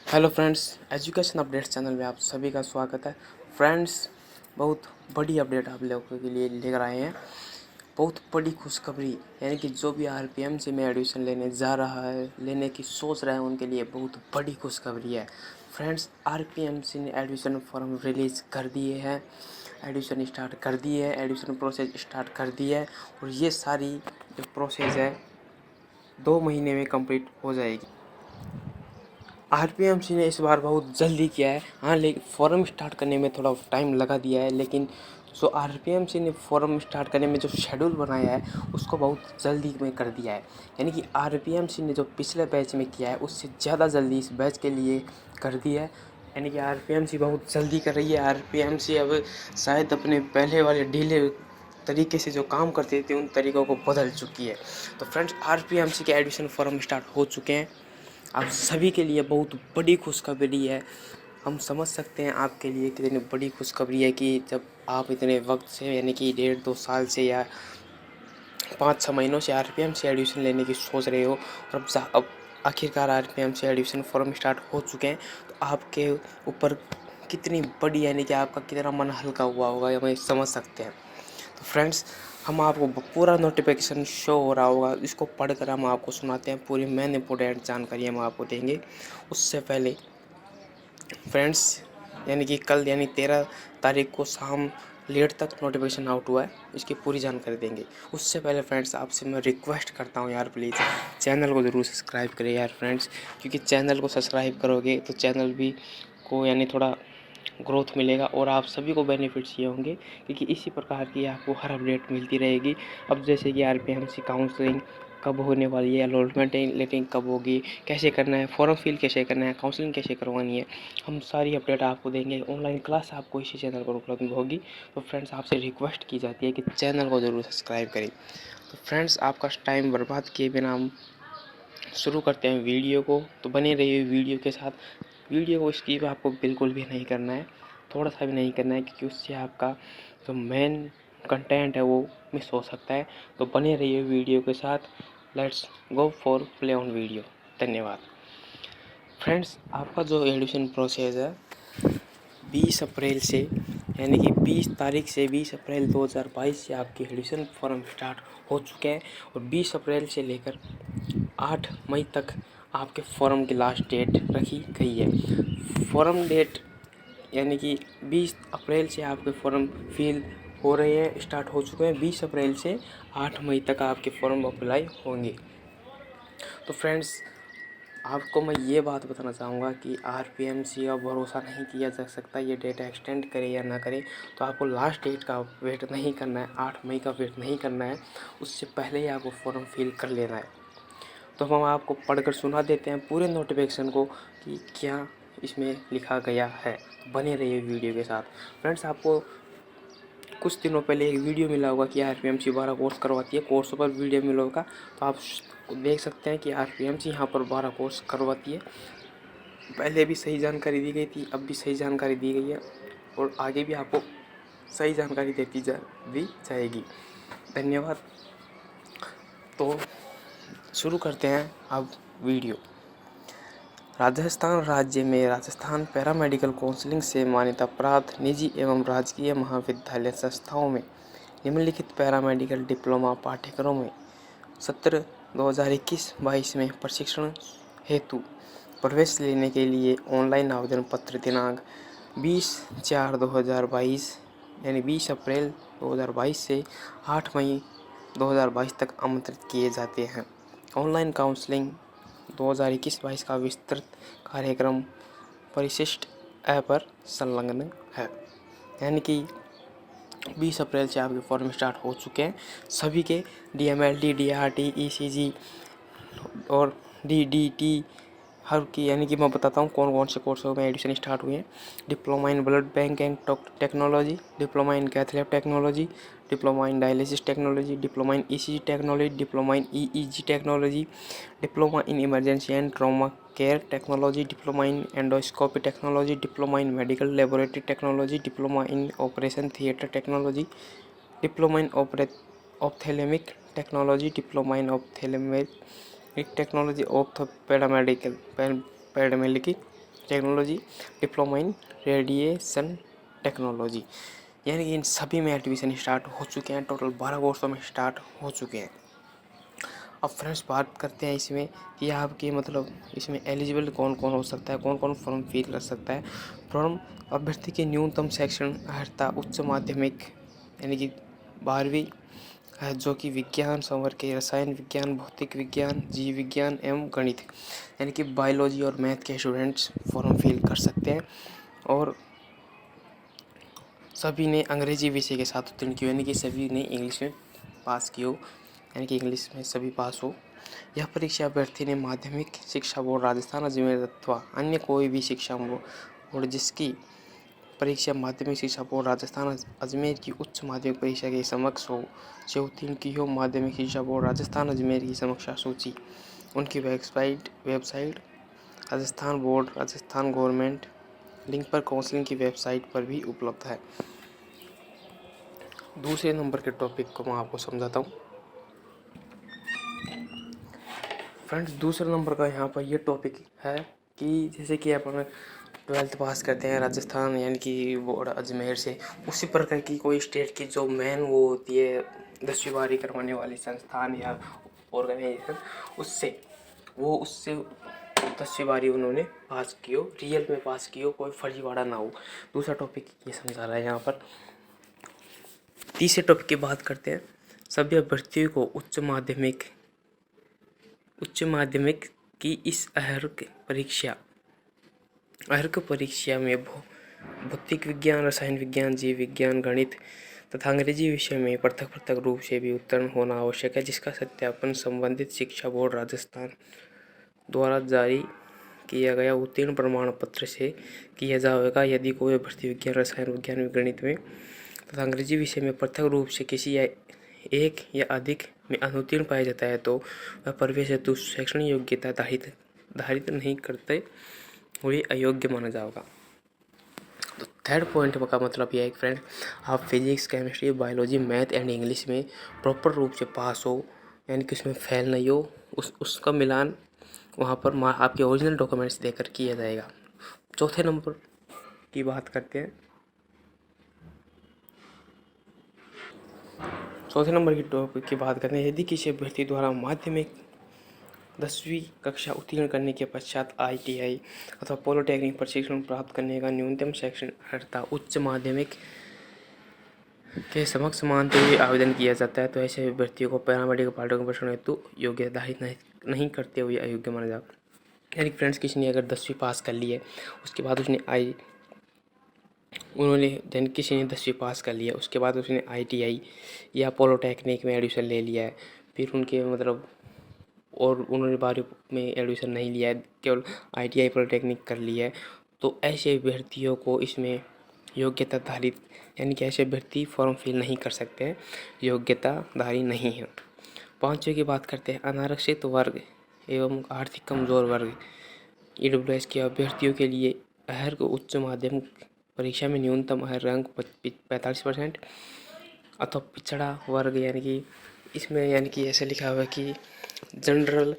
Hello friends, education updates channel में आप सभी का स्वागत है। फ्रेंड्स, बहुत बड़ी अपडेट आप लोगों के लिए लेकर आए हैं। बहुत बड़ी खुशखबरी, यानी कि जो भी आरपीएमसी में एडमिशन लेने जा रहा है, लेने की सोच रहे हैं, उनके लिए बहुत बड़ी खुशखबरी है। फ्रेंड्स, आरपीएमसी ने एडमिशन फॉर्म रिलीज़ कर दिए हैं, एडमिशन स्टार्ट कर दिए हैं, एडमिशन प्रोसेस स्टार्ट कर दी है और ये सारी जो प्रोसेस है 2 महीने में कंप्लीट हो जाएगी। आरपीएमसी ने इस बार बहुत जल्दी किया है। हाँ, लेकिन फॉर्म स्टार्ट करने में थोड़ा टाइम लगा दिया है, लेकिन जो आरपीएमसी ने फॉर्म स्टार्ट करने में जो शेड्यूल बनाया है उसको बहुत जल्दी में कर दिया है। यानी कि आरपीएमसी ने जो पिछले बैच में किया है उससे ज़्यादा जल्दी इस बैच के लिए कर दिया है। यानी कि आरपीएमसी बहुत जल्दी कर रही है। आरपीएमसी अब शायद अपने पहले वाले ढीले तरीके से जो काम करते थे उन तरीक़ों को बदल चुकी है। तो फ्रेंड्स, आरपीएमसी के एडमिशन फॉर्म स्टार्ट हो चुके हैं। आप सभी के लिए बहुत बड़ी खुशखबरी है। हम समझ सकते हैं आपके लिए कितनी बड़ी खुशखबरी है कि जब आप इतने वक्त से, यानी कि 1.5-2 साल से या 5-6 महीनों से आरपीएम से एडमिशन लेने की सोच रहे हो और अब आखिरकार आरपीएम से एडमिशन फॉर्म स्टार्ट हो चुके हैं, तो आपके ऊपर कितनी बड़ी, यानी कि आपका कितना मन हल्का हुआ होगा, ये हमें समझ सकते हैं। तो फ्रेंड्स, हम आपको पूरा नोटिफिकेशन शो हो रहा होगा, इसको पढ़कर हम आपको सुनाते हैं। पूरी मेन इंपॉर्टेंट जानकारी हम आपको देंगे। उससे पहले फ्रेंड्स, यानी कि कल, यानी 13 तारीख को शाम लेट तक नोटिफिकेशन आउट हुआ है, इसकी पूरी जानकारी देंगे। उससे पहले फ्रेंड्स, आपसे मैं रिक्वेस्ट करता हूँ यार, प्लीज़ चैनल को ज़रूर सब्सक्राइब करें यार फ्रेंड्स, क्योंकि चैनल को सब्सक्राइब करोगे तो चैनल भी को, यानी थोड़ा ग्रोथ मिलेगा और आप सभी को बेनिफिट्स ये होंगे, क्योंकि इसी प्रकार की आपको हर अपडेट मिलती रहेगी। अब जैसे कि आरपीएमसी काउंसलिंग कब होने वाली है, अलॉटमेंट लेटिंग कब होगी, कैसे करना है, फॉर्म फिल कैसे करना है, काउंसलिंग कैसे करवानी है, हम सारी अपडेट आपको देंगे। ऑनलाइन क्लास आपको इसी चैनल पर उपलब्ध होगी। तो फ्रेंड्स, आपसे रिक्वेस्ट की जाती है कि चैनल को ज़रूर सब्सक्राइब करें। तो फ्रेंड्स, आपका टाइम बर्बाद किए बिना हम शुरू करते हैं वीडियो को। तो बने रहिए वीडियो के साथ। वीडियो को स्किप आपको बिल्कुल भी नहीं करना है, थोड़ा सा भी नहीं करना है, क्योंकि उससे आपका जो मेन कंटेंट है वो मिस हो सकता है। तो बने रहिए वीडियो के साथ। Let's go for play on video. धन्यवाद। फ्रेंड्स, आपका जो एडमिशन प्रोसेस है 20 अप्रैल से, यानी कि 20 तारीख से 20 अप्रैल 2022 से आपके एडमिशन फॉर्म स्टार्ट हो चुके हैं और 20 अप्रैल से लेकर 8 मई तक आपके फॉर्म की लास्ट डेट रखी गई है। फॉर्म डेट, यानी कि 20 अप्रैल से आपके फॉर्म फिल हो रहे हैं, स्टार्ट हो चुके हैं। 20 अप्रैल से 8 मई तक आपके फॉर्म अप्लाई होंगे। तो फ्रेंड्स, आपको मैं ये बात बताना चाहूँगा कि आरपीएमसी का भरोसा नहीं किया जा सकता, ये डेट एक्सटेंड करे या ना करे। तो आपको लास्ट डेट का वेट नहीं करना है, 8 मई का वेट नहीं करना है, उससे पहले ही आपको फॉर्म फिल कर लेना है। तो हम आपको पढ़कर सुना देते हैं पूरे नोटिफिकेशन को कि क्या इसमें लिखा गया है। बने रहिए वीडियो के साथ। फ्रेंड्स, आपको कुछ दिनों पहले एक वीडियो मिला होगा कि आरपीएमसी 12 कोर्स करवाती है, कोर्सों पर वीडियो मिला होगा, तो आप देख सकते हैं कि आरपीएमसी यहाँ पर 12 कोर्स करवाती है। पहले भी सही जानकारी दी गई थी, अब भी सही जानकारी दी गई है और आगे भी आपको सही जानकारी दी जाएगी। धन्यवाद। तो शुरू करते हैं अब वीडियो। राजस्थान राज्य में राजस्थान पैरामेडिकल काउंसिलिंग से मान्यता प्राप्त निजी एवं राजकीय महाविद्यालय संस्थाओं में निम्नलिखित पैरामेडिकल डिप्लोमा पाठ्यक्रमों में सत्र 2021-22 में प्रशिक्षण हेतु प्रवेश लेने के लिए ऑनलाइन आवेदन पत्र दिनांक 20/4/2022, यानी 20 अप्रैल 2022 से 8 मई 2022 तक आमंत्रित किए जाते हैं। ऑनलाइन काउंसलिंग 2021-22 का विस्तृत कार्यक्रम परिशिष्ट ऐप पर संलग्न है। यानी कि 20 अप्रैल से आपके फॉर्म स्टार्ट हो चुके हैं सभी के। DMLT, DRT, ECG और DDT हर की, यानी कि मैं बताता हूँ कौन कौन से कोर्सों में एडमिशन स्टार्ट हुए हैं। Diploma in blood bank and technology, diploma in cath lab technology, diploma in dialysis technology, diploma in ECG technology, diploma in EEG technology, diploma in emergency and trauma care technology, diploma in endoscopy technology, diploma in medical laboratory technology, diploma in operation theatre technology, diploma in ophthalmic technology, diploma in ophthalmic technology of paramedical technology, diploma in radiation technology, यानी कि इन सभी में admission start हो चुके हैं। Total 12 कोर्सों में start हो चुके हैं। अब फ्रेंड्स बात करते हैं इसमें कि आपके मतलब इसमें एलिजिबल कौन कौन हो सकता है, कौन कौन फॉर्म फिल कर सकता है। फॉर्म अभ्यर्थी के न्यूनतम शैक्षणिक अर्हता उच्च माध्यमिक यानी कि 12वीं है, जो कि विज्ञान संवर्ग के रसायन विज्ञान, भौतिक विज्ञान, जीव विज्ञान एवं गणित यानी कि बायोलॉजी और मैथ के स्टूडेंट्स फॉर्म फिल कर सकते हैं। और सभी ने अंग्रेजी विषय के साथ उत्तीर्ण किया, यानी कि सभी ने इंग्लिश में पास की हो, यानी कि इंग्लिश में सभी पास हो। यह परीक्षा अभ्यर्थी ने माध्यमिक शिक्षा बोर्ड राजस्थान अजमेर अथवा अन्य कोई भी शिक्षा बोर्ड जिसकी परीक्षा माध्यमिक शिक्षा बोर्ड राजस्थान अजमेर की उच्च माध्यमिक परीक्षा के समक्ष हो से उत्तीर्ण की हो। माध्यमिक शिक्षा बोर्ड राजस्थान अजमेर की समीक्षा सूची उनकी website Rajasthan board Rajasthan government link पर काउंसलिंग की वेबसाइट पर भी उपलब्ध है। दूसरे नंबर के टॉपिक को मैं आपको समझाता हूँ। फ्रेंड्स दूसरे नंबर का यहाँ पर ये टॉपिक है कि जैसे कि अपन 12th पास करते हैं राजस्थान यानी कि बोर्ड अजमेर से, उसी प्रकार की कोई स्टेट की जो मेन वो होती है 10वीं बारहवीं करवाने वाली संस्थान या ऑर्गेनाइजेशन, उससे 10वीं बारहवीं उन्होंने पास की हो, रियल में पास की हो, कोई फर्जीवाड़ा ना हो। दूसरा टॉपिक ये समझा रहा है यहाँ पर। तीसरे टॉपिक की बात करते हैं। सभी अभ्यर्थियों को उच्च माध्यमिक की इस अर्हता परीक्षा में भौतिक विज्ञान, रसायन विज्ञान, जीव विज्ञान, गणित तथा अंग्रेजी विषय में पृथक रूप से भी उत्तीर्ण होना आवश्यक है, जिसका सत्यापन संबंधित शिक्षा बोर्ड राजस्थान द्वारा जारी किया गया उत्तीर्ण प्रमाण पत्र से किया जाएगा। यदि कोई अभ्यर्थी विज्ञान, रसायन विज्ञान, गणित में तथा अंग्रेजी विषय में पृथक रूप से किसी एक या अधिक में अनुत्तीर्ण पाया जाता है तो वह प्रवेश हेतु शैक्षणिक योग्यता धारित नहीं करते हुए अयोग्य माना जाएगा। तो थर्ड पॉइंट का मतलब यह है कि फ्रेंड आप physics, chemistry, biology, math and English में प्रॉपर रूप से पास हो, यानी कि उसमें फेल नहीं हो। उसका मिलान वहाँ पर आपके ओरिजिनल डॉक्यूमेंट्स देकर किया जाएगा। चौथे नंबर की बात करते हैं। चौथे नंबर की टॉपिक की बात करते हैं। यदि किसी अभ्यर्थी द्वारा माध्यमिक 10वीं कक्षा उत्तीर्ण करने के पश्चात ITI अथवा पॉलिटेक्निक प्रशिक्षण प्राप्त करने का न्यूनतम शैक्षणिक अर्हता उच्च माध्यमिक के समक्ष मानते हुए आवेदन किया जाता है तो ऐसे अभ्यर्थियों को पैरामेडिकल पॉलिटेक्निक प्रशिक्षण हेतु योग्यता धारित नहीं करते हुए अयोग्य माना जाता है। यानी फ्रेंड्स किसी ने अगर 10वीं पास कर ली है, उसके बाद किसी ने 10वीं पास कर लिया, उसके बाद उसने ITI या पॉलिटेक्निक में एडमिशन ले लिया है, फिर उनके मतलब और उन्होंने 12वीं में एडमिशन नहीं लिया है, केवल ITI पॉलिटेक्निक कर लिया है, तो ऐसे अभ्यर्थियों को इसमें योग्यता धारित यानी कि ऐसे अभ्यर्थी फॉर्म फिल नहीं कर सकते हैं, योग्यताधारी नहीं है। पाँचवें की बात करते हैं। अनारक्षित वर्ग एवं आर्थिक कमजोर वर्ग EWS के अभ्यर्थियों के लिए अर्हता उच्च माध्यमिक परीक्षा में न्यूनतम अर्हता अंक 45% अथवा पिछड़ा वर्ग यानी कि इसमें यानी कि ऐसे लिखा हुआ है कि जनरल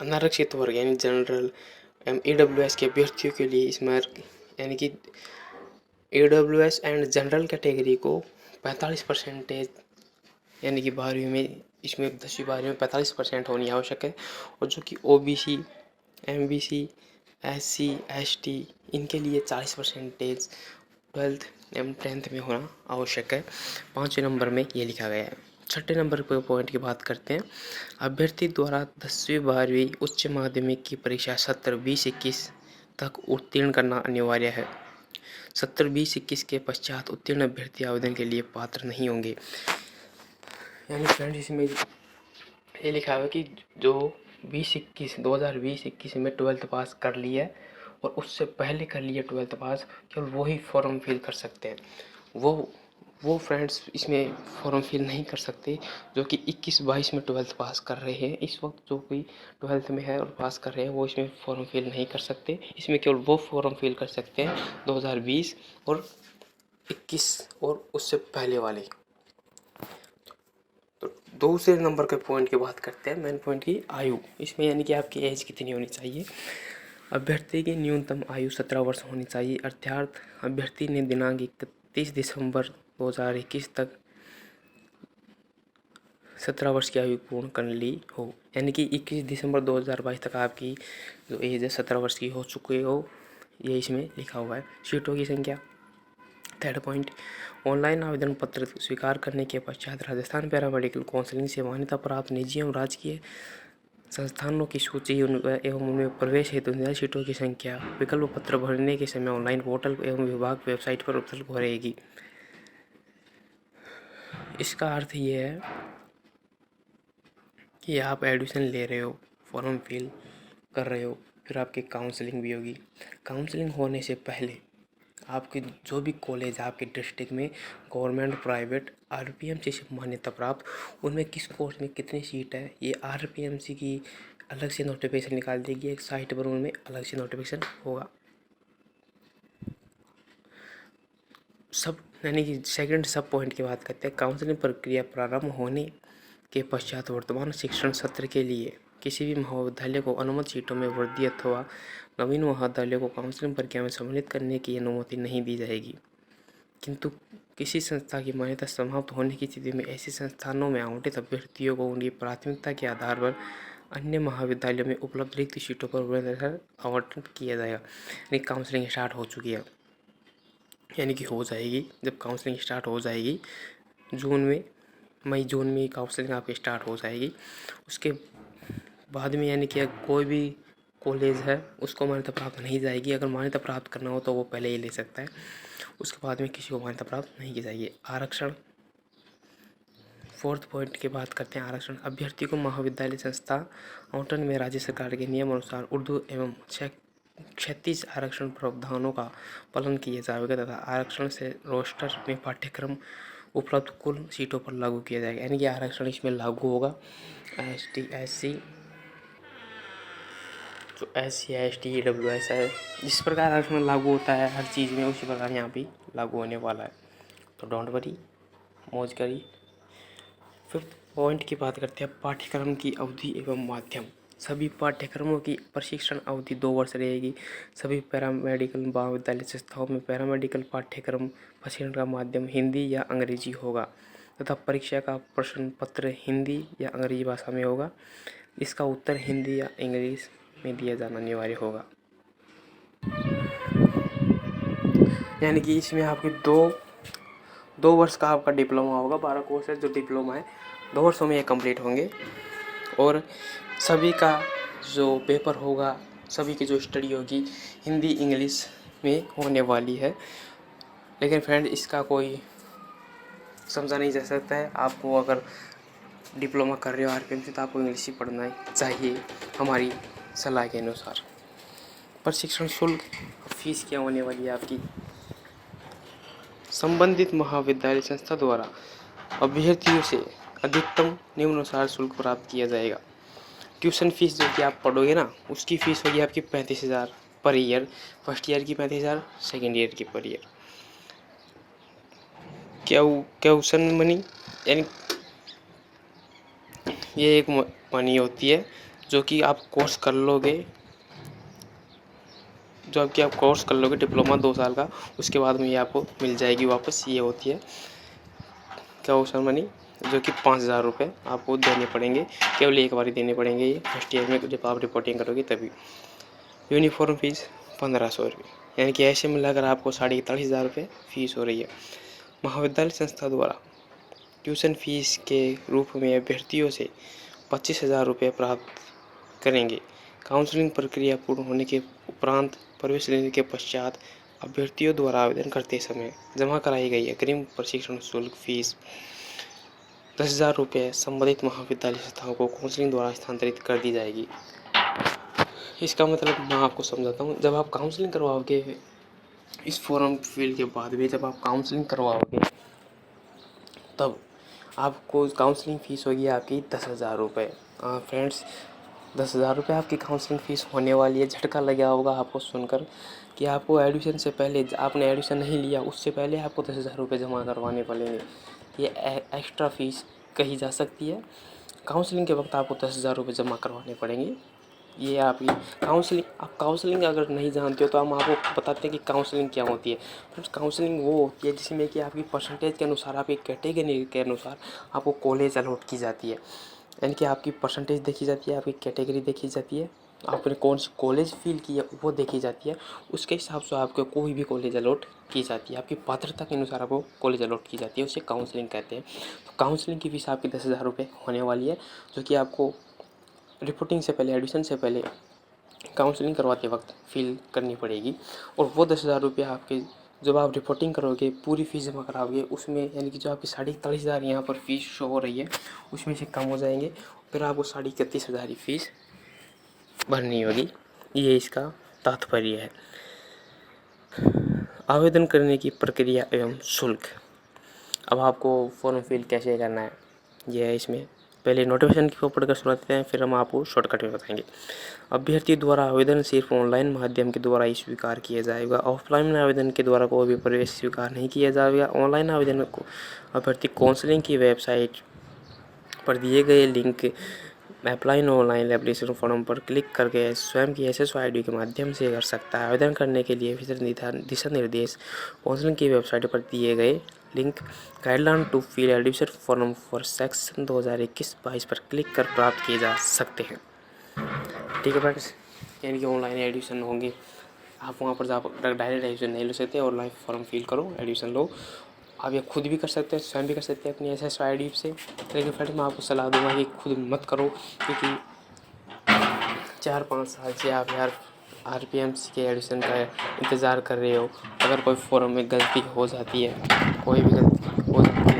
अनारक्षित वर्ग यानी जनरल EWS के अभ्यर्थियों के लिए इसमें यानी कि EWS एंड जनरल कैटेगरी को 45% यानी कि 12वीं में इसमें 10वीं 12वीं में 45% होनी आवश्यक है। और जो कि OBC, MBC, SC, ST इनके लिए 40% 12th एवं 10th में होना आवश्यक है। 5वें नंबर में ये लिखा गया है। छठे नंबर पर पॉइंट की बात करते हैं। अभ्यर्थी द्वारा 10वीं 12वीं उच्च माध्यमिक की परीक्षा सत्र 2021 तक उत्तीर्ण करना अनिवार्य है। सत्र 2021 के पश्चात उत्तीर्ण अभ्यर्थी आवेदन के लिए पात्र नहीं होंगे। यानी फ्रेंड्स इसमें ये लिखा हुआ है कि जो 2020-21 में 12th पास कर लिया है और उससे पहले कर लिया 12th पास, केवल वही फॉर्म फिल कर सकते हैं। वो फ्रेंड्स इसमें फॉर्म फिल नहीं कर सकते जो कि 21-22 में 12th पास कर रहे हैं। इस वक्त जो कोई 12th में है और पास कर रहे हैं वो इसमें फॉर्म फिल नहीं कर सकते। इसमें केवल वो फॉर्म फिल कर सकते हैं 2020 और 21 और उससे पहले वाले। तो दूसरे नंबर के पॉइंट की बात करते हैं, मेन पॉइंट की आयु। इसमें यानी कि आपकी एज कितनी होनी चाहिए। अभ्यर्थी की न्यूनतम आयु 17 वर्ष होनी चाहिए, अर्थात अभ्यर्थी ने दिनांक 31 दिसंबर 2021 तक 17 वर्ष की आयु पूर्ण कर ली हो। यानी कि 21 दिसंबर 2022 तक आपकी जो एज है 17 वर्ष की हो चुकी हो, ये इसमें लिखा हुआ है। सीटों की संख्या, थर्ड पॉइंट, ऑनलाइन आवेदन पत्र स्वीकार करने के पश्चात राजस्थान पैरामेडिकल काउंसिलिंग से मान्यता प्राप्त निजी एवं राजकीय संस्थानों की सूची एवं उनमें प्रवेश हेतु निर्धारित सीटों की संख्या विकल्प पत्र भरने के समय ऑनलाइन पोर्टल एवं विभाग वेबसाइट पर उपलब्ध रहेगी। इसका अर्थ ये है कि आप एडमिशन ले रहे हो, फॉर्म फिल कर रहे हो, फिर आपकी काउंसलिंग भी होगी। काउंसलिंग होने से पहले आपके जो भी कॉलेज है आपके डिस्ट्रिक्ट में, गवर्नमेंट, प्राइवेट, आरपीएमसी से मान्यता प्राप्त, उनमें किस कोर्स में कितनी सीट है, ये आरपीएमसी की अलग से नोटिफिकेशन निकाल देगी, एक साइट पर उनमें अलग से नोटिफिकेशन होगा। सब यानी कि सेकंड सब पॉइंट की बात करते हैं। काउंसलिंग प्रक्रिया प्रारंभ होने के पश्चात वर्तमान शिक्षण सत्र के लिए किसी भी महाविद्यालय को अनुमत सीटों में वृद्धि अथवा नवीन महाविद्यालय को काउंसलिंग प्रक्रिया में सम्मिलित करने की अनुमति नहीं दी जाएगी। किंतु किसी संस्था की मान्यता समाप्त होने की स्थिति में ऐसे संस्थानों में आवंटित अभ्यर्थियों को उनकी प्राथमिकता के आधार पर अन्य महाविद्यालयों में उपलब्ध रिक्त सीटों पर आवंटन किया जाएगा। यानी काउंसलिंग स्टार्ट हो चुकी है, यानी कि हो जाएगी। जब काउंसलिंग स्टार्ट हो जाएगी मई जून में काउंसलिंग आपकी स्टार्ट हो जाएगी। उसके बाद में यानी कि कोई भी कॉलेज है उसको मान्यता प्राप्त नहीं जाएगी। अगर मान्यता प्राप्त करना हो तो वो पहले ही ले सकता है, उसके बाद में किसी को मान्यता प्राप्त नहीं की जाएगी। आरक्षण, फोर्थ पॉइंट की बात करते हैं। आरक्षण, अभ्यर्थी को महाविद्यालय संस्था आवंटन में राज्य सरकार के नियम अनुसार उर्दू एवं क्षैतिज आरक्षण प्रावधानों का पालन किया जाएगा तथा आरक्षण से रोस्टर में पाठ्यक्रम उपलब्ध कुल सीटों पर लागू किया जाएगा। यानी कि आरक्षण इसमें लागू होगा। ST SC जो SC ST EWS है, जिस प्रकार आरक्षण लागू होता है हर चीज़ में, उसी प्रकार यहाँ भी लागू होने वाला है। तो डोंट वरी, मौज करिए। फिफ्थ पॉइंट की बात करते हैं। पाठ्यक्रम की अवधि एवं माध्यम, सभी पाठ्यक्रमों की प्रशिक्षण अवधि 2 वर्ष रहेगी। सभी पैरामेडिकल महाविद्यालय संस्थाओं में पैरामेडिकल पाठ्यक्रम प्रशिक्षण का माध्यम हिंदी या अंग्रेजी होगा तथा परीक्षा का प्रश्न पत्र हिंदी या अंग्रेजी भाषा में होगा। इसका उत्तर हिंदी या इंग्लिश में दिया जाना अनिवार्य होगा। यानी कि इसमें आपके दो वर्ष का आपका डिप्लोमा होगा। 12 कोर्स है जो डिप्लोमा है, 2 वर्षों में ये कंप्लीट होंगे। और सभी का जो पेपर होगा, सभी की जो स्टडी होगी हिंदी इंग्लिश में होने वाली है। लेकिन फ्रेंड इसका कोई समझा नहीं जा सकता है। आपको अगर डिप्लोमा कर रहे हो आरपीएम से तो आपको इंग्लिश ही पढ़ना चाहिए हमारी सलाह के अनुसार। प्रशिक्षण शुल्क, फीस क्या होने वाली है आपकी? संबंधित महाविद्यालय संस्था द्वारा अभ्यर्थियों से अधिकतम निम्नानुसार शुल्क प्राप्त किया जाएगा। ट्यूशन फीस जो कि आप पढ़ोगे ना, उसकी फ़ीस होगी आपकी 35,000 पर ईयर। फर्स्ट ईयर की 35,000, सेकेंड ईयर की पर ईयर। ट्यूशन मनी यानी ये एक मनी होती है जो कि आप कोर्स कर लोगे, आप कोर्स कर लोगे डिप्लोमा 2 साल का, उसके बाद में ये आपको मिल जाएगी वापस। ये होती है ट्यूशन मनी जो कि 5,000 रुपये आपको देने पड़ेंगे, केवल एक बार ही देने पड़ेंगे ये फर्स्ट ईयर में जब आप रिपोर्टिंग करोगे तभी। यूनिफॉर्म फीस 1,500 रुपये, यानी कि ऐसे मिलाकर आपको 43,500 रुपये फीस हो रही है। महाविद्यालय संस्था द्वारा ट्यूशन फीस के रूप में अभ्यर्थियों से 25,000 रुपये प्राप्त करेंगे। काउंसलिंग प्रक्रिया पूर्ण होने के उपरांत प्रवेश लेने के पश्चात अभ्यर्थियों द्वारा आवेदन करते समय जमा कराई गई अग्रिम प्रशिक्षण शुल्क फीस 10,000 रुपये संबंधित महाविद्यालय संस्थाओं को काउंसलिंग द्वारा स्थानांतरित कर दी जाएगी। इसका मतलब मैं आपको समझाता हूँ। जब आप काउंसलिंग करवाओगे, इस फॉर्म फिल के बाद भी जब आप काउंसलिंग करवाओगे तब आपको काउंसलिंग फ़ीस होगी आपकी 10,000 रुपये। फ्रेंड्स, 10,000 रुपये आपकी काउंसलिंग फ़ीस होने वाली है। झटका लगा होगा आपको सुनकर कि आपको एडमिशन से पहले, आपने एडमिशन नहीं लिया उससे पहले आपको 10,000 रुपये जमा करवाने पड़ेंगे। ये एक्स्ट्रा फ़ीस कही जा सकती है। काउंसलिंग के वक्त आपको 10,000 रुपये जमा करवाने पड़ेंगे। ये आपकी काउंसलिंग। आप काउंसलिंग अगर नहीं जानते हो तो हम आपको बताते हैं कि काउंसलिंग क्या होती है। फ्रेंड्स, काउंसलिंग वो होती है जिसमें कि आपकी परसेंटेज के अनुसार, आपकी कैटेगरी के अनुसार आपको कॉलेज अलॉट की जाती है। यानी कि आपकी परसेंटेज देखी जाती है, आपकी कैटेगरी देखी जाती है, आपने कौन सी कॉलेज फील की है वो देखी जाती है। उसके हिसाब से आपको कोई भी कॉलेज अलॉट की जाती है। आपकी पात्रता के अनुसार आपको कॉलेज अलॉट की जाती है, उसे काउंसलिंग कहते हैं। तो काउंसलिंग की फीस आपकी 10,000 रुपये होने वाली है, जो कि आपको रिपोर्टिंग से पहले, एडमिशन से पहले, काउंसलिंग करवाते वक्त फिल करनी पड़ेगी। और वो 10,000 रुपये आपके, जब आप रिपोर्टिंग करोगे, पूरी फीस जमा कराओगे, उसमें यानी कि जो आपकी 41,500 यहाँ पर फीस शो हो रही है उसमें से कम हो जाएंगे, फिर आपको 31,500 की फीस भरनी होगी। ये इसका तात्पर्य है। आवेदन करने की प्रक्रिया एवं शुल्क। अब आपको फॉर्म फिल कैसे करना है ये है इसमें। पहले नोटिफिकेशन को पढ़कर सुनाते हैं, फिर हम आपको शॉर्टकट में बताएंगे। अभ्यर्थी द्वारा आवेदन सिर्फ ऑनलाइन माध्यम के द्वारा ही स्वीकार किया जाएगा। ऑफलाइन आवेदन के द्वारा कोई भी प्रवेश स्वीकार नहीं किया जाएगा। ऑनलाइन आवेदन में अभ्यर्थी काउंसलिंग की वेबसाइट पर दिए गए link apply online application form पर क्लिक करके स्वयं की SSID के माध्यम से कर सकता है। आवेदन करने के लिए दिशा निर्देश काउंसलिंग की वेबसाइट पर दिए गए link guideline to fill admission form for section 2021-22 पर क्लिक कर प्राप्त किए जा सकते हैं। ठीक है फ्रेंड्स, यानी कि ऑनलाइन एडमिशन होंगे, आप वहाँ पर जाकर डायरेक्ट एडमिशन नहीं ले सकते, ऑनलाइन फॉर्म फिल करो, एडमिशन लो। आप ये खुद भी कर सकते हैं, स्वयं भी कर सकते हैं अपनी SSID से। लेकिन फ्रेंड्स, मैं आपको सलाह दूंगा कि खुद मत करो, क्योंकि 4-5 साल से आप यार RPMC के एडमिशन का इंतज़ार कर रहे हो। अगर कोई फॉर्म में गलती हो जाती है, कोई भी गलती हो जाती है,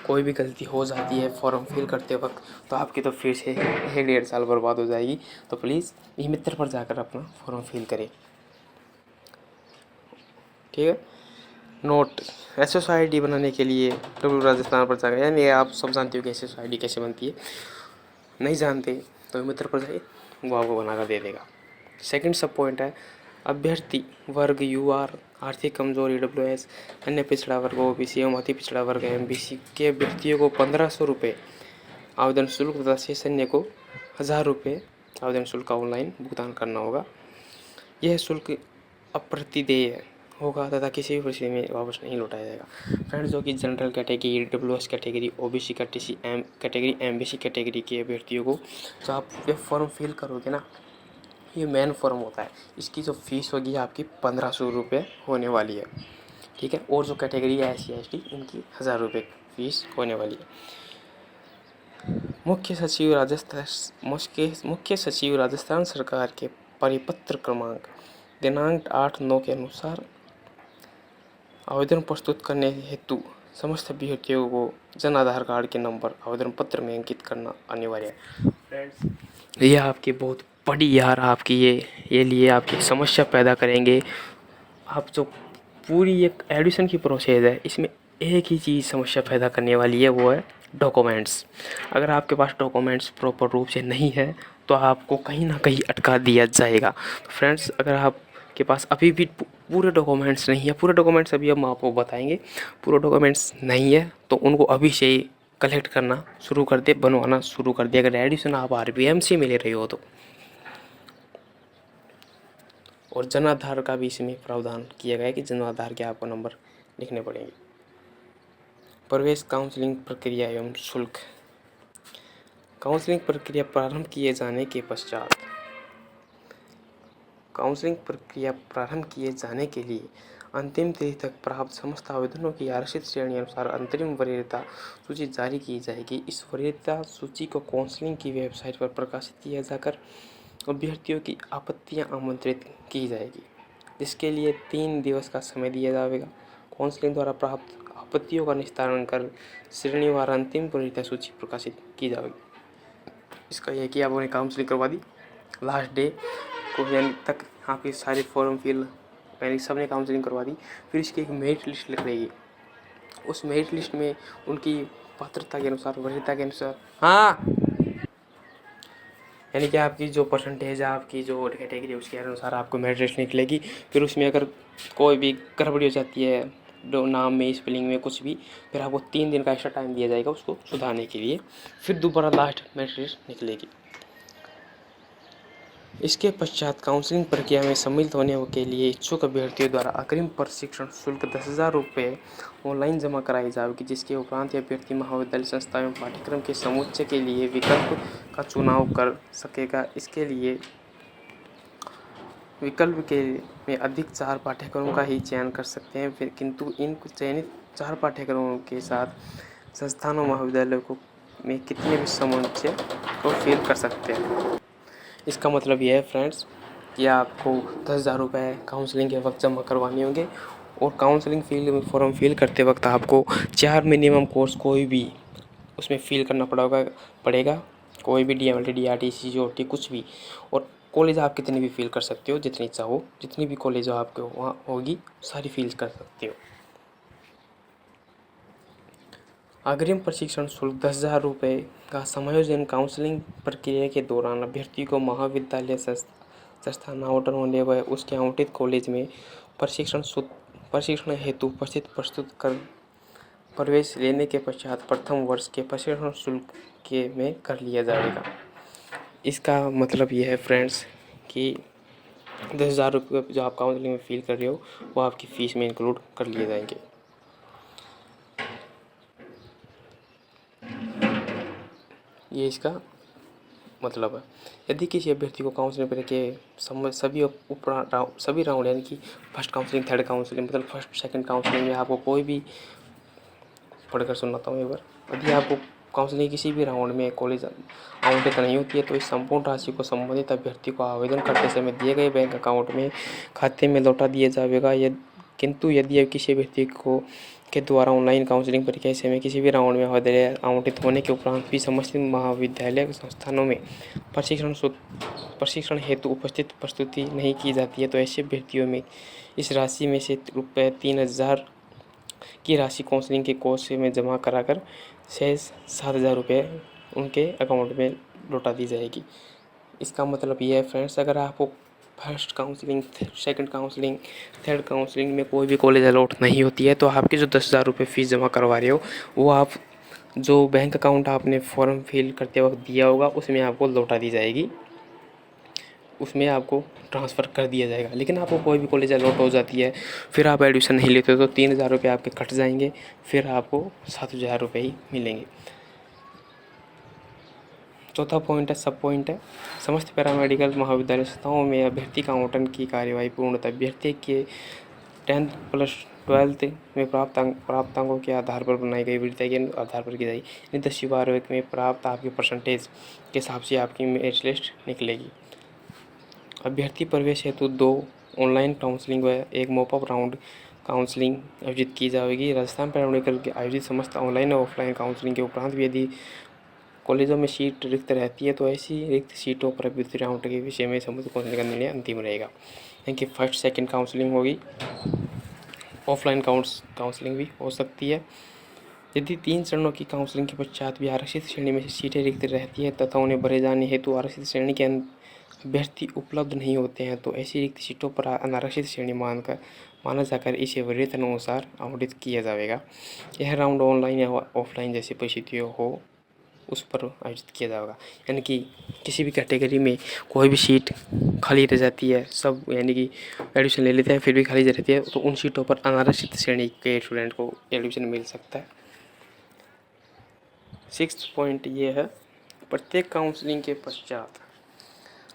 कोई भी गलती हो जाती है फॉर्म फिल करते वक्त, तो आपकी तो फिर से 1-1.5 साल बर्बाद हो जाएगी। तो प्लीज़ ई मित्र पर जाकर अपना फॉर्म फिल करें। ठीक है। नोट, SSID बनाने के लिए डब्ल्यू राजस्थान पर जाकर, यानी आप सब जानते हो कि SSID कैसे बनती है। नहीं जानते तो मित्र पर जाइए, वो आपको बनाकर दे देगा। सेकंड सब पॉइंट है अभ्यर्थी वर्ग UR, आर्थिक कमजोर EWS, अन्य पिछड़ा वर्ग OBC एवं अति पिछड़ा वर्ग MBC के अभ्यर्थियों को 1,500 रुपये आवेदन शुल्क तथा शेष अन्य को 1,000 रुपये आवेदन शुल्क का ऑनलाइन भुगतान करना होगा। यह शुल्क अप्रतिदेय होगा तथा किसी भी परिस्थिति में वापस नहीं लौटाया जाएगा। फ्रेंड्स, जो कि general category, EWS category, OBC category, MBC category के अभ्यर्थियों को, जो आप ये फॉर्म फिल करोगे ना, ये मेन फॉर्म होता है, इसकी जो फीस होगी आपकी 1,500 रुपये होने वाली है। ठीक है। और जो कैटेगरी है SC ST, इनकी 1,000 रुपये फीस होने वाली है। मुख्य सचिव राजस्थान सरकार के परिपत्र क्रमांक दिनांक 8/9 के अनुसार आवेदन प्रस्तुत करने हेतु समस्त अभ्यर्थियों को जन आधार कार्ड के नंबर आवेदन पत्र में अंकित करना अनिवार्य है। फ्रेंड्स, ये आपकी बहुत बड़ी यार आपकी ये लिए आपकी समस्या पैदा करेंगे। आप जो पूरी एक एडमिशन की प्रोसेस है, इसमें एक ही चीज़ समस्या पैदा करने वाली है, वो है डॉक्यूमेंट्स। अगर आपके पास डॉक्यूमेंट्स प्रॉपर रूप से नहीं है तो आपको कहीं ना कहीं अटका दिया जाएगा। तो फ्रेंड्स, अगर आपके पास अभी भी पूरे डॉक्यूमेंट्स नहीं है, पूरे डॉक्यूमेंट्स अभी हम आपको बताएंगे, पूरे डॉक्यूमेंट्स नहीं है तो उनको अभी से ही कलेक्ट करना शुरू कर दे, बनवाना शुरू कर दे। अगर एडमिशन आप RPMC में ले रहे हो तो। और जन आधार का भी इसमें प्रावधान किया गया है कि जन आधार के आपको नंबर लिखने पड़ेंगे। प्रवेश काउंसलिंग प्रक्रिया एवं शुल्क। काउंसलिंग प्रक्रिया प्रारंभ किए जाने के पश्चात, काउंसलिंग प्रक्रिया प्रारंभ किए जाने के लिए अंतिम तिथि तक प्राप्त समस्त आवेदनों की आरक्षित श्रेणी अनुसार अंतरिम वरीयता सूची जारी की जाएगी। इस वरीयता सूची को काउंसलिंग की वेबसाइट पर प्रकाशित किया जाकर अभ्यर्थियों की आपत्तियां आमंत्रित की जाएगी, जिसके लिए 3 दिवस का समय दिया जाएगा। काउंसलिंग द्वारा प्राप्त आपत्तियों का निस्तारण कर श्रेणीवार अंतिम वरीयता सूची प्रकाशित की जाएगी। इसका यह कि आपने काउंसलिंग करवा दी, लास्ट डे को यानी तक आपकी सारी फॉर्म फिल यानी सबने काउंसलिंग करवा दी, फिर इसकी एक मेरिट लिस्ट लग रहेगी। उस मेरिट लिस्ट में उनकी पात्रता के अनुसार, वरीयता के अनुसार, हाँ, यानी कि आपकी जो परसेंटेज है, आपकी जो कैटेगरी है, उसके अनुसार आपको मेरिट लिस्ट निकलेगी। फिर उसमें अगर कोई भी गड़बड़ी हो जाती है, नाम में, स्पेलिंग में कुछ भी, फिर आपको 3 दिन का एक्स्ट्रा टाइम दिया जाएगा उसको सुधारने के लिए, फिर दोबारा लास्ट मेरिट लिस्ट निकलेगी। इसके पश्चात काउंसलिंग प्रक्रिया में सम्मिलित होने के लिए इच्छुक अभ्यर्थियों द्वारा अग्रिम प्रशिक्षण शुल्क 10,000 रुपये ऑनलाइन जमा कराई जाएगी, जिसके उपरांत अभ्यर्थी महाविद्यालय संस्था एवं पाठ्यक्रम के समुच्चय के लिए विकल्प का चुनाव कर सकेगा। इसके लिए विकल्प के में अधिक 4 पाठ्यक्रमों का ही चयन कर सकते हैं, फिर किंतु इन चयनित 4 पाठ्यक्रमों के साथ संस्थानों महाविद्यालयों को में कितने भी समुच्चय को फिल कर सकते हैं। इसका मतलब यह है फ्रेंड्स कि आपको 10,000 रुपये काउंसलिंग के वक्त जमा करवाने होंगे, और काउंसलिंग फॉर्म फिल करते वक्त आपको 4 मिनिमम कोर्स कोई भी उसमें फिल करना पड़ेगा, कोई भी DMLT, DRT, CGOT कुछ भी, और कॉलेज आप कितनी भी फिल कर सकते हो, जितनी चाहो, जितनी भी कॉलेज आपके वहाँ होगी सारी फिल कर सकते हो। अग्रिम प्रशिक्षण शुल्क 10,000 रुपये का समायोजन काउंसलिंग प्रक्रिया के दौरान अभ्यर्थी को महाविद्यालय संस्थान आवंटन होने व उसके आवंटित कॉलेज में प्रशिक्षण हेतु उपस्थित प्रस्तुत कर प्रवेश लेने के पश्चात प्रथम वर्ष के प्रशिक्षण शुल्क के में कर लिया जाएगा। इसका मतलब यह है फ्रेंड्स कि 10,000 रुपये जो आप काउंसलिंग में फील कर रहे हो वो आपकी फ़ीस में इंक्लूड कर लिए जाएंगे। ये इसका मतलब है। यदि किसी अभ्यर्थी को काउंसलिंग के सभी राउंड यानी कि फर्स्ट काउंसलिंग, थर्ड काउंसलिंग, मतलब फर्स्ट सेकंड काउंसलिंग में आपको कोई भी पढ़कर सुनाता हूँ एक बार, यदि आपको काउंसलिंग किसी भी राउंड में कॉलेज आवंटित नहीं होती है तो इस संपूर्ण राशि को संबंधित अभ्यर्थी को आवेदन करते समय दिए गए बैंक अकाउंट में खाते में लौटा दिया जाएगा। किंतु यदि किसी अभ्यर्थी को के द्वारा ऑनलाइन काउंसलिंग प्रक्रिया समय किसी भी राउंड में महाविद्यालय आवंटित होने के उपरांत भी समस्त महाविद्यालय संस्थानों में प्रशिक्षण हेतु उपस्थित प्रस्तुति नहीं की जाती है तो ऐसे अभ्यर्थियों में इस राशि में से रुपये 3,000 की राशि काउंसलिंग के कोर्स में जमा कराकर शेष 7,000 रुपये उनके अकाउंट में लौटा दी जाएगी। इसका मतलब ये है फ्रेंड्स, अगर आपको first counselling, second counselling, third counselling में कोई भी कॉलेज अलॉट नहीं होती है तो आपके जो 10,000 रुपये फ़ीस जमा करवा रहे हो वो आप जो बैंक अकाउंट आपने फॉर्म फिल करते वक्त दिया होगा उसमें आपको लौटा दी जाएगी, उसमें आपको ट्रांसफ़र कर दिया जाएगा। लेकिन आपको कोई भी कॉलेज अलॉट हो जाती है फिर आप एडमिशन नहीं लेते तो 3,000 रुपये आपके कट जाएंगे, फिर आपको 7,000 रुपये ही मिलेंगे। चौथा पॉइंट है, सब पॉइंट है, समस्त पैरामेडिकल महाविद्यालय संस्थाओं में अभ्यर्थी का आवंटन की कार्यवाही पूर्णतः अभ्यर्थी के 10th + 12th में प्राप्त अंकों के आधार पर बनाई गई वरीयता के आधार पर की जाएगी। यानी 10वीं 12वीं में प्राप्त आपके परसेंटेज के हिसाब से आपकी मेरिट लिस्ट निकलेगी। अभ्यर्थी प्रवेश हेतु 2 ऑनलाइन काउंसलिंग व 1 मॉपअप राउंड काउंसलिंग आयोजित की जाएगी। राजस्थान पैरामेडिकल के आयोजित समस्त ऑनलाइन और ऑफलाइन काउंसलिंग के उपरांत भी यदि कॉलेजों में सीट रिक्त रहती है तो ऐसी रिक्त सीटों पर अभ्यर्थी राउंड के विषय में संबंधित काउंसलिंग का निर्णय अंतिम रहेगा। यानी कि फर्स्ट सेकंड काउंसलिंग होगी, ऑफलाइन काउंसलिंग भी हो सकती है। यदि 3 चरणों की काउंसलिंग के पश्चात भी आरक्षित श्रेणी में से सीटें रिक्त रहती है तथा उन्हें भरे जाने हेतु आरक्षित श्रेणी के अभ्यर्थी उपलब्ध नहीं होते हैं तो ऐसी रिक्त सीटों पर अनारक्षित श्रेणी माना जाकर इसे वरीयता अनुसार आवंटित किया जाएगा। यह राउंड ऑनलाइन या ऑफलाइन जैसी परिस्थितियों हो उस पर आयोजित किया जाएगा। यानी कि किसी भी कैटेगरी में कोई भी सीट खाली रह जाती है, सब यानी कि एडमिशन ले लेते हैं फिर भी खाली रहती है तो उन सीटों पर अनारक्षित श्रेणी के स्टूडेंट को एडमिशन मिल सकता है। 6th पॉइंट ये है, प्रत्येक काउंसलिंग के पश्चात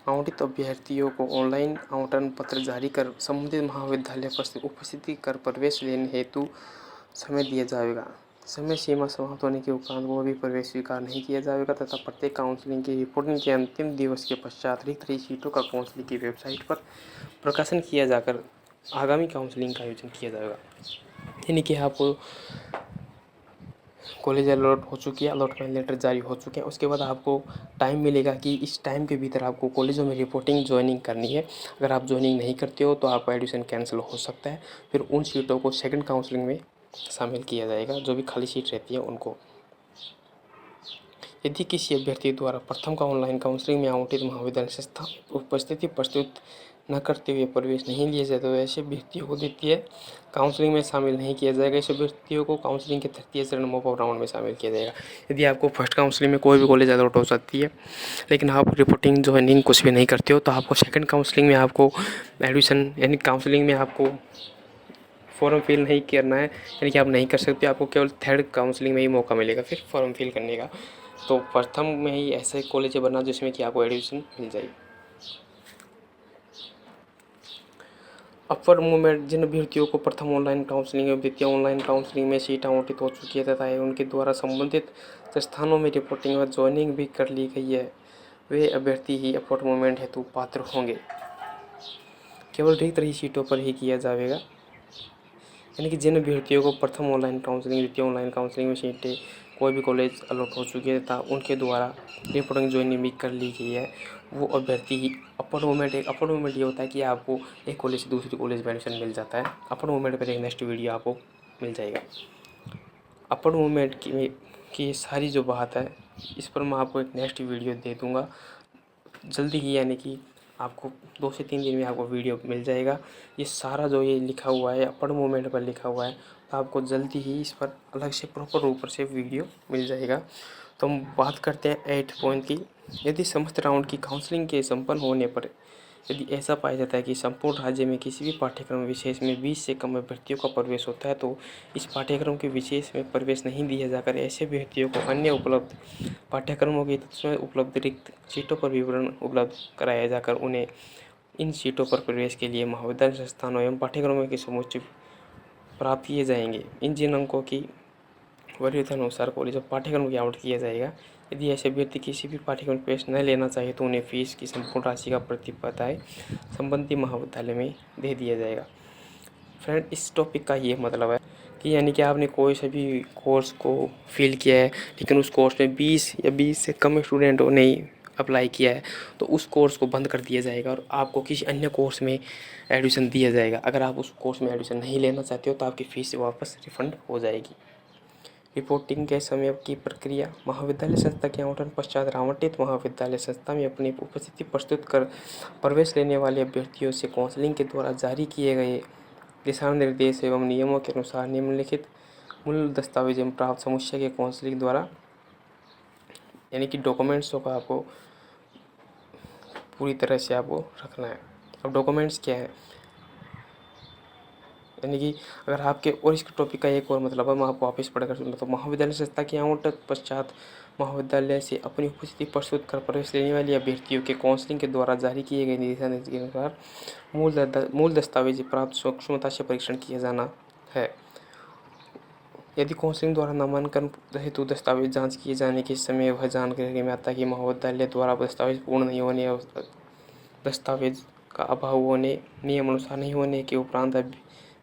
आवंटित अभ्यर्थियों को ऑनलाइन आवंटन पत्र जारी कर संबंधित महाविद्यालय पर उपस्थिति कर प्रवेश लेने हेतु समय दिया जाएगा। समय सीमा समाप्त होने के उपरांत वो भी प्रवेश स्वीकार नहीं किया जाएगा तथा प्रत्येक काउंसलिंग की रिपोर्टिंग के अंतिम दिवस के पश्चात रिक्त रही सीटों का काउंसलिंग की वेबसाइट पर प्रकाशन किया जाकर आगामी काउंसलिंग का आयोजन किया जाएगा। यानी कि आपको कॉलेज अलॉट हो चुकी है, अलॉटमेंट लेटर जारी हो चुके हैं, उसके बाद आपको टाइम मिलेगा कि इस टाइम के भीतर आपको कॉलेजों में रिपोर्टिंग ज्वाइनिंग करनी है। अगर आप ज्वाइनिंग नहीं करते हो तो आपका एडमिशन कैंसिल हो सकता है। फिर उन सीटों को सेकंड काउंसलिंग में शामिल किया जाएगा, जो भी खाली सीट रहती है उनको। यदि किसी अभ्यर्थी द्वारा प्रथम का ऑनलाइन काउंसलिंग में आवंटित महाविद्यालय संस्था उपस्थिति प्रस्तुत न करते हुए प्रवेश नहीं लिया जाता तो ऐसे व्यक्तियों को द्वितीय काउंसलिंग में शामिल नहीं किया जाएगा। ऐसे व्यक्तियों को काउंसलिंग के तृतीय चरण मॉक ऑफ राउंड में शामिल किया जाएगा। यदि आपको फर्स्ट काउंसलिंग में कोई भी कॉलेज अलॉट हो सकती है, लेकिन आप रिपोर्टिंग ज्वाइनिंग कुछ भी नहीं करते हो, तो आपको सेकंड काउंसलिंग में आपको एडमिशन यानी काउंसलिंग में आपको फॉर्म फिल नहीं करना है, यानी कि आप नहीं कर सकते। आपको केवल थर्ड काउंसलिंग में ही मौका मिलेगा फिर फॉर्म फिल करने का। तो प्रथम में ही ऐसे कॉलेज बनना जिसमें कि आपको एडमिशन मिल जाए। अपवर्ड मूवमेंट, जिन अभ्यर्थियों को प्रथम ऑनलाइन काउंसलिंग और द्वितीय ऑनलाइन काउंसलिंग में सीट आवंटित हो चुकी है तथा उनके द्वारा संबंधित संस्थानों में रिपोर्टिंग व ज्वाइनिंग भी कर ली गई है, वे अभ्यर्थी ही अपवर्ड मूवमेंट हेतु पात्र होंगे। केवल रिक्त रही सीटों पर ही किया जाएगा, यानी कि जिन अभ्यर्थियों को प्रथम ऑनलाइन काउंसलिंग द्वितीय ऑनलाइन काउंसलिंग में सीटें कोई भी कॉलेज अलॉट हो चुकी है तथा उनके द्वारा रिपोर्टिंग ज्वाइनिंग भी कर ली गई है, वो अभ्यर्थी ही अपवर्ड मूवमेंट। एक अपवर्ड मूवमेंट ये होता है कि आपको एक कॉलेज से दूसरी कॉलेज में एडमिशन मिल जाता है। अपवर्ड मूवमेंट पर एक नेक्स्ट वीडियो आपको मिल जाएगा। अपवर्ड मूवमेंट की सारी जो बात है इस पर मैं आपको एक नेक्स्ट वीडियो दे दूँगा जल्दी ही, यानी कि आपको 2 से 3 दिन में आपको वीडियो मिल जाएगा। ये सारा जो ये लिखा हुआ है अपवर्ड मूवमेंट पर लिखा हुआ है, तो आपको जल्दी ही इस पर अलग से प्रॉपर रूप से वीडियो मिल जाएगा। तो हम बात करते हैं 8 पॉइंट की। यदि समस्त राउंड की काउंसलिंग के संपन्न होने पर यदि ऐसा पाया जाता है कि संपूर्ण राज्य में किसी भी पाठ्यक्रम विशेष में 20 से कम अभ्यर्थियों का प्रवेश होता है, तो इस पाठ्यक्रम के विशेष में प्रवेश नहीं दिया जाकर ऐसे अभ्यर्थियों को अन्य उपलब्ध पाठ्यक्रमों की तत्समय उपलब्ध रिक्त सीटों पर विवरण उपलब्ध कराया जाकर उन्हें इन सीटों पर प्रवेश के लिए महाविद्यालय संस्थानों एवं पाठ्यक्रमों के समुचित प्राप्त किए जाएंगे। इन जिन अंकों की वरीयता अनुसार कॉलेज और पाठ्यक्रम की आवंटन किया जाएगा। यदि ऐसे व्यक्ति किसी भी पाठ्यक्रम में प्रवेश न लेना चाहे तो उन्हें फीस की संपूर्ण राशि का प्रतिपदाय संबंधित महाविद्यालय में दे दिया जाएगा। फ्रेंड, इस टॉपिक का ये मतलब है कि यानी कि आपने कोई से भी कोर्स को फिल किया है, लेकिन उस कोर्स में 20 या 20 से कम स्टूडेंटों ने अप्लाई किया है, तो उस कोर्स को बंद कर दिया जाएगा और आपको किसी अन्य कोर्स में एडमिशन दिया जाएगा। अगर आप उस कोर्स में एडमिशन नहीं लेना चाहते हो तो आपकी फ़ीस वापस रिफ़ंड हो जाएगी। रिपोर्टिंग के समय की प्रक्रिया, महाविद्यालय संस्था के आवंटन पश्चात आवंटित महाविद्यालय संस्था में अपनी उपस्थिति प्रस्तुत कर प्रवेश लेने वाले अभ्यर्थियों से काउंसलिंग के द्वारा जारी किए गए दिशा निर्देश एवं नियमों के अनुसार निम्नलिखित मूल दस्तावेज एवं प्राप्त समुच्चय के काउंसलिंग द्वारा यानी कि डॉक्यूमेंट्सों का आपको पूरी तरह से आपको रखना है। अब डॉक्यूमेंट्स क्या है, यानी कि अगर आपके और इसके टॉपिक का एक और मतलब है मैं आपको वापस पढ़कर सुना, तो महाविद्यालय संस्था के आवंटन पश्चात महाविद्यालय से अपनी उपस्थिति प्रस्तुत कर प्रवेश लेने वाले अभ्यर्थियों के काउंसलिंग के द्वारा जारी किए गए दिशा निर्देश के अनुसार मूल दस्तावेज प्राप्त सूक्ष्मता से परीक्षण किया जाना है। यदि काउंसलिंग द्वारा नामांकन हेतु दस्तावेज जांच किए जाने के समय वह जानकारी में आता है कि महाविद्यालय द्वारा दस्तावेज पूर्ण नहीं होने और दस्तावेज का अभाव होने, नियम अनुसार नहीं होने के उपरांत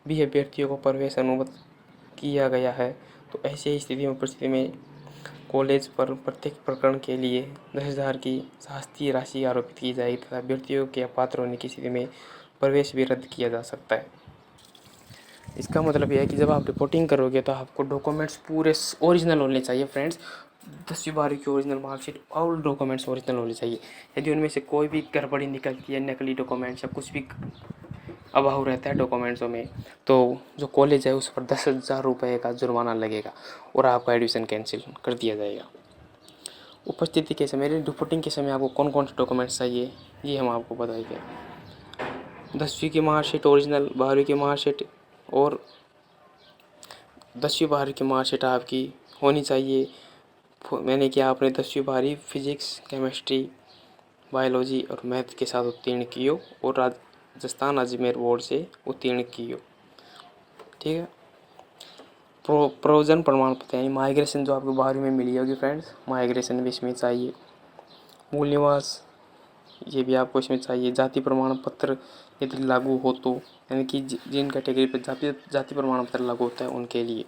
भी अभ्यर्थियों को प्रवेश अनुमत किया गया है, तो ऐसी स्थिति में परिस्थिति में कॉलेज पर प्रत्येक प्रकरण के लिए 10,000 की शास्तीय राशि आरोपित की जाएगी तथा अभ्यर्थियों के अपात्र होने की स्थिति में प्रवेश भी रद्द किया जा सकता है। इसका मतलब यह है कि जब आप रिपोर्टिंग करोगे तो आपको डॉक्यूमेंट्स पूरे ओरिजिनल होने चाहिए फ्रेंड्स। 10वीं 12वीं की ओरिजिनल मार्कशीट और डॉक्यूमेंट्स ओरिजिनल होने चाहिए। यदि उनमें से कोई भी गड़बड़ी निकलती है, नकली डॉक्यूमेंट्स या कुछ भी अभाव रहता है डॉक्यूमेंट्सों में, तो जो कॉलेज है उस पर 10,000 रुपये का जुर्माना लगेगा और आपका एडमिशन कैंसिल कर दिया जाएगा। उपस्थिति के समय रिपोर्टिंग के समय आपको कौन कौन से डॉक्यूमेंट्स चाहिए ये हम आपको बताएंगे। 10वीं की मार्कशीट ओरिजिनल, 12वीं की मार्कशीट और 10वीं 12वीं की मार्कशीट आपकी होनी चाहिए। मैंने कि आपने 10वीं 12वीं फिजिक्स, केमिस्ट्री, बायोलॉजी और मैथ के साथ उत्तीर्ण की हो और राजस्थान अजमेर बोर्ड से उत्तीर्ण की हो। ठीक है। प्रोविजन प्रमाण पत्र यानी माइग्रेशन जो आपको 12वीं में मिली होगी फ्रेंड्स, माइग्रेशन भी इसमें चाहिए। मूल निवास ये भी आपको इसमें चाहिए। जाति प्रमाण पत्र यदि लागू हो तो, यानी कि जिन कैटेगरी पर जाति प्रमाण पत्र लागू होता है उनके लिए।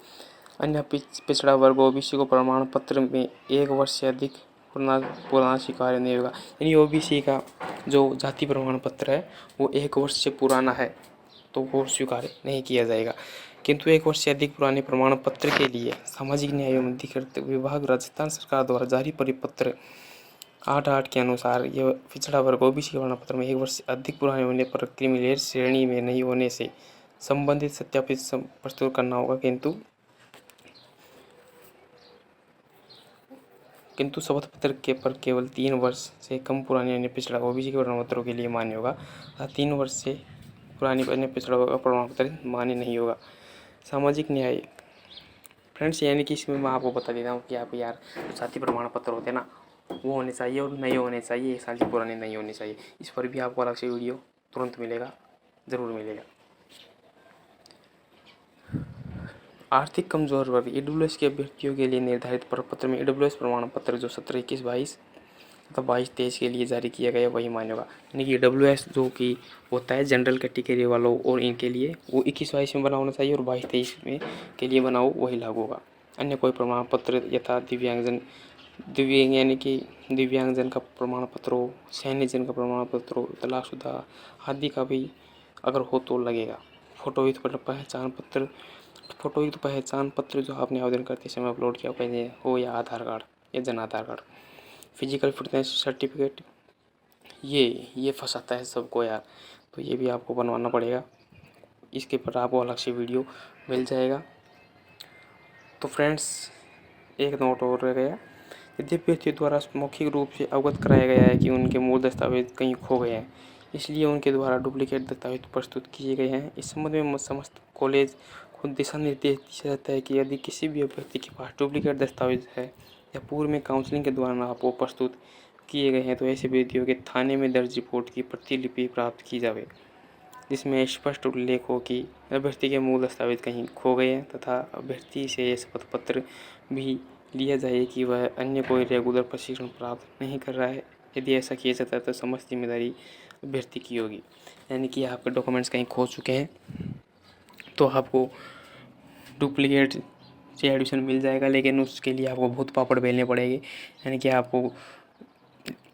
अन्य पिछड़ा वर्ग ओबीसी को प्रमाण पत्र में 1 वर्ष से अधिक पुराना स्वीकार्य नहीं होगा। यानी ओबीसी का जो जाति प्रमाण पत्र है वो 1 वर्ष से पुराना है तो वो स्वीकार नहीं किया जाएगा, किंतु 1 वर्ष से अधिक पुराने प्रमाण पत्र के लिए सामाजिक न्याय एवं अधिकारिता विभाग राजस्थान सरकार द्वारा जारी परिपत्र 8.8 के अनुसार यह पिछड़ा वर्ग ओबीसी के प्रमाण पत्र में 1 वर्ष से अधिक पुराने होने पर क्रीमिलेयर श्रेणी में नहीं होने से संबंधित सत्यापित प्रस्तुत करना होगा, किंतु शपथ पत्र के पर केवल 3 वर्ष से कम पुराने अन्य पिछड़ा ओबीसी के प्रमाण पत्रों के लिए मान्य होगा तथा 3 वर्ष से पुरानी अन्य पिछड़ा वर्ग का प्रमाण पत्र मान्य नहीं होगा। सामाजिक न्याय फ्रेंड्स, यानी कि इसमें मैं आपको बता देता हूँ कि आप यार जो जाति प्रमाण पत्र होते हैं ना, वो होने चाहिए और नए होने चाहिए, 1 साल से पुराने नहीं होने चाहिए। इस पर भी आपको अलग से वीडियो तुरंत मिलेगा, ज़रूर मिलेगा। आर्थिक कमजोर वर्ग ईडब्ल्यूएस के अभ्यर्थियों के लिए निर्धारित प्रपत्र में ईडब्ल्यूएस प्रमाण पत्र जो 17, 21, 22 तथा 22, 23 के लिए जारी किया गया वही मान्य होगा। यानी कि ईडब्ल्यूएस जो कि होता है जनरल कैटेगरी वालों और इनके लिए, वो 21, 22 में बना होना चाहिए और 22, 23 में के लिए बना हो वही लागू होगा। अन्य कोई प्रमाण पत्र यथा दिव्यांग यानी कि दिव्यांगजन का प्रमाण पत्र हो, सैन्यजन का प्रमाण पत्र हो, तलाकशुदा आदि का भी अगर हो तो लगेगा। फोटोयुक्त पहचान पत्र जो आपने आवेदन करते समय अपलोड किया हो, या आधार कार्ड या Jan Aadhaar card. Physical fitness certificate, ये फंसाता है सबको यार, तो ये भी आपको बनवाना पड़ेगा। इसके पर आपको अलग से वीडियो मिल जाएगा। तो फ्रेंड्स, एक नोट और रह गया, यदि अभ्यर्थियों द्वारा मौखिक रूप से अवगत कराया गया है कि उनके मूल दस्तावेज कहीं खो गए हैं, इसलिए उनके द्वारा डुप्लीकेट दस्तावेज प्रस्तुत किए गए हैं। इस संबंध में समस्त कॉलेज को दिशा निर्देश दिया जाता है कि यदि किसी भी अभ्यर्थी के पास डुप्लीकेट दस्तावेज है या पूर्व में काउंसलिंग के दौरान आपको प्रस्तुत किए गए हैं, तो ऐसे अभ्यर्थियों के थाने में दर्ज रिपोर्ट की प्रतिलिपि प्राप्त की जाए, जिसमें स्पष्ट उल्लेख हो कि अभ्यर्थी के मूल दस्तावेज कहीं खो गए हैं तथा अभ्यर्थी से यह शपथ पत्र भी लिया जाए कि वह अन्य कोई रेगुलर प्रशिक्षण प्राप्त नहीं कर रहा है। यदि ऐसा किया जाता है तो समस्त जिम्मेदारी अभ्यर्थी की होगी। यानी कि आपके डॉक्यूमेंट्स कहीं खो चुके हैं तो आपको डुप्लीकेट से एडमिशन मिल जाएगा, लेकिन उसके लिए आपको बहुत पापड़ बेलने पड़ेंगे। यानी कि आपको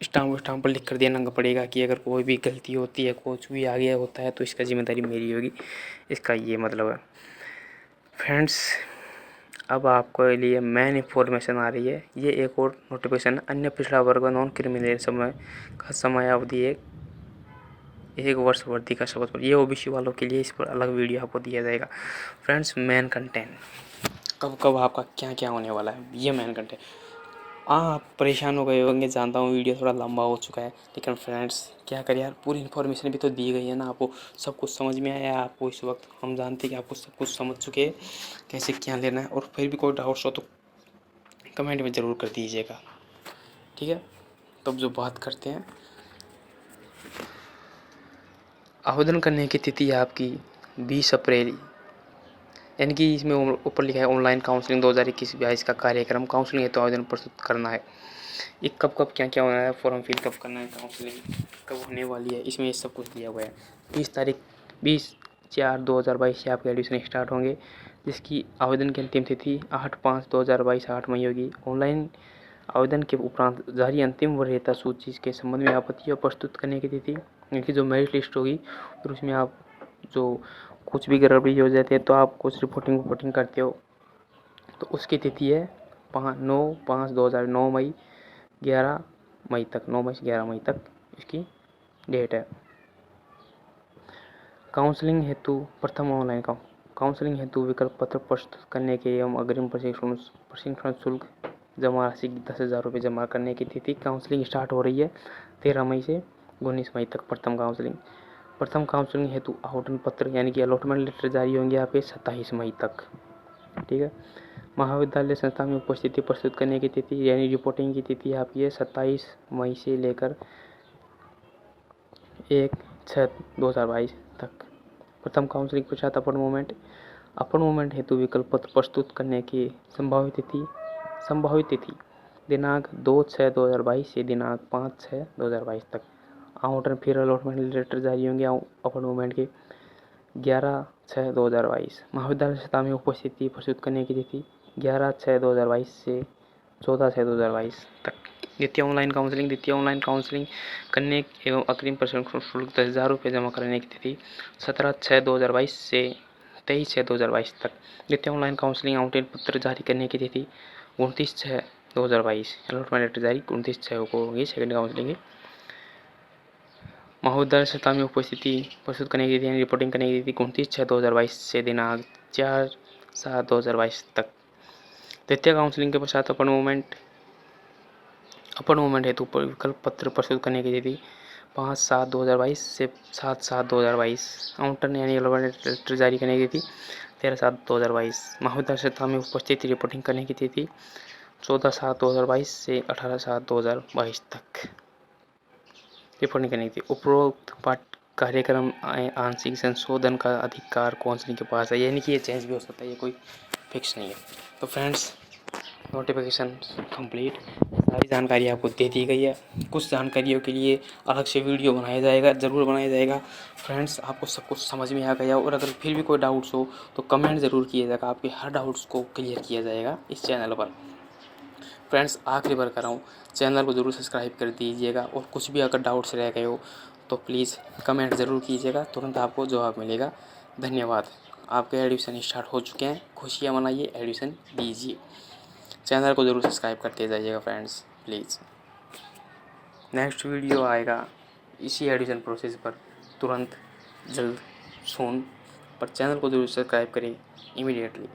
स्टाम्प पर लिख कर देना पड़ेगा कि अगर कोई भी गलती होती है, कुछ भी आ गया होता है तो इसका जिम्मेदारी मेरी होगी। इसका ये मतलब है। फ्रेंड्स, अब आपको लिए मेन इन्फॉर्मेशन आ रही है। ये एक और नोटिफिकेशन, अन्य पिछड़ा वर्ग नॉन क्रिमिनल समय का समयावधि 1 वर्ष वर्दी का शपथ पत्र, ये ओबीसी वालों के लिए। इस पर अलग वीडियो आपको दिया जाएगा। फ्रेंड्स, मेन कंटेंट कब कब आपका क्या क्या होने वाला है, ये मेन कंटेंट। आप परेशान हो गए होंगे, जानता हूँ वीडियो थोड़ा लंबा हो चुका है, लेकिन फ्रेंड्स क्या करें यार, पूरी इन्फॉर्मेशन भी तो दी गई है ना आपको, सब कुछ समझ में आया है आपको। इस वक्त हम जानते हैं कि आपको सब कुछ समझ चुके हैं कैसे क्या लेना है, और फिर भी कोई डाउट्स हो तो कमेंट में ज़रूर कर दीजिएगा, ठीक है। तब जो बात करते हैं, आवेदन करने की तिथि आपकी 20 अप्रैल, यानी कि इसमें ऊपर लिखा है ऑनलाइन काउंसलिंग 2021-22 का कार्यक्रम। काउंसलिंग है तो आवेदन प्रस्तुत करना है। ये कब कब क्या क्या होना है, फॉर्म फिल कब करना है, काउंसलिंग कब होने वाली है, इसमें ये सब कुछ दिया हुआ है। 20/4/2022 से आपके एडमिशन स्टार्ट होंगे, जिसकी आवेदन की अंतिम तिथि 8/5/2022 8 मई होगी। ऑनलाइन आवेदन के उपरांत जारी अंतिम वरीयता सूची के संबंध में आपत्तियाँ प्रस्तुत करने की तिथि, यानी जो मेरिट लिस्ट होगी, और उसमें आप जो कुछ भी गड़बड़ी हो जाती है तो आप कुछ रिपोर्टिंग करते हो, तो उसकी तिथि है 9/5/2009 मई 11 मई तक, 9 मई से 11 मई तक इसकी डेट है। काउंसलिंग हेतु प्रथम ऑनलाइन काउंसलिंग हेतु विकल्प पत्र प्रस्तुत करने के एवं अग्रिम प्रशिक्षण शुल्क जमा राशि 10,000 रुपये जमा करने की तिथि। काउंसलिंग स्टार्ट हो रही है 13 मई से 19 मई तक। प्रथम काउंसलिंग हेतु आवेदन पत्र यानी कि अलॉटमेंट लेटर जारी होंगे आपके 27 मई तक, ठीक है। महाविद्यालय संस्था में उपस्थिति प्रस्तुत करने की तिथि यानी रिपोर्टिंग की तिथि आपकी है 27 मई से लेकर 1/6/2022 तक। प्रथम काउंसलिंग पश्चात अपर मूवमेंट हेतु विकल्प पत्र प्रस्तुत करने की संभावित तिथि दिनांक 2/6/2022 से दिनांक 5/6/2022 तक। आउटर फिर अलॉटमेंट लेटर जारी होंगे अपर मूवमेंट के 11/6/2022। महाविद्यालय संस्था में उपस्थिति प्रस्तुत करने की तिथि 11/6/2022 से 14/6/2022 तक। द्वितीय ऑनलाइन काउंसलिंग करने एवं अग्रिम प्रशिक्षण शुल्क 10,000 रुपये जमा कराने की तिथि 17/6/2022 से 23/6/2022 तक। द्वितीय ऑनलाइन काउंसलिंग आउटलाइन पत्र जारी करने की तिथि 29/6 2022 अलॉटमेंट लेटर जारी 29/6 को होगी सेकंड काउंसलिंग। महोदय सत्ता में उपस्थिति प्रस्तुत करने की थी, रिपोर्टिंग करने की थी 29/6/2022 से दिनांक 4/7/2022 तक। द्वितीय काउंसलिंग के पश्चात अपर मूवमेंट हेतु विकल्प पत्र प्रस्तुत करने की थी 5/7/2022 से 7/7/2022। काउंटर ने अलॉटमेंट लेटर जारी करने की थी 13/7/2022। महोदय सत्ता में उपस्थिति रिपोर्टिंग करने की थी 14/7/2022 से 18/7/2022 तक रिपोर्टिंग करनी थी। उपरोक्त पाठ कार्यक्रम आंशिक संशोधन का अधिकार काउंसिल के पास है, यानी कि ये चेंज भी हो सकता है, ये कोई फिक्स नहीं है। तो फ्रेंड्स, नोटिफिकेशन कंप्लीट, सारी जानकारी आपको दे दी गई है। कुछ जानकारियों के लिए अलग से वीडियो बनाया जाएगा, ज़रूर बनाया जाएगा। फ्रेंड्स, आपको सब कुछ समझ में आ गया, और अगर फिर भी कोई डाउट्स हो तो कमेंट ज़रूर कीजिएगा, आपके हर डाउट्स को क्लियर किया जाएगा इस चैनल पर। फ्रेंड्स, आखिरी बार कर रहा हूँ, चैनल को ज़रूर सब्सक्राइब कर दीजिएगा, और कुछ भी अगर डाउट्स रह गए हो तो प्लीज़ कमेंट ज़रूर कीजिएगा, तुरंत आपको जवाब मिलेगा। धन्यवाद। आपके एडमिशन स्टार्ट हो चुके हैं, खुशियाँ मनाइए, एडमिशन दीजिए। चैनल को ज़रूर सब्सक्राइब करते जाइएगा फ्रेंड्स, प्लीज़। नेक्स्ट वीडियो आएगा इसी एडमिशन प्रोसेस पर तुरंत, जल्द, सून, पर चैनल को ज़रूर सब्सक्राइब करें इमीडिएटली।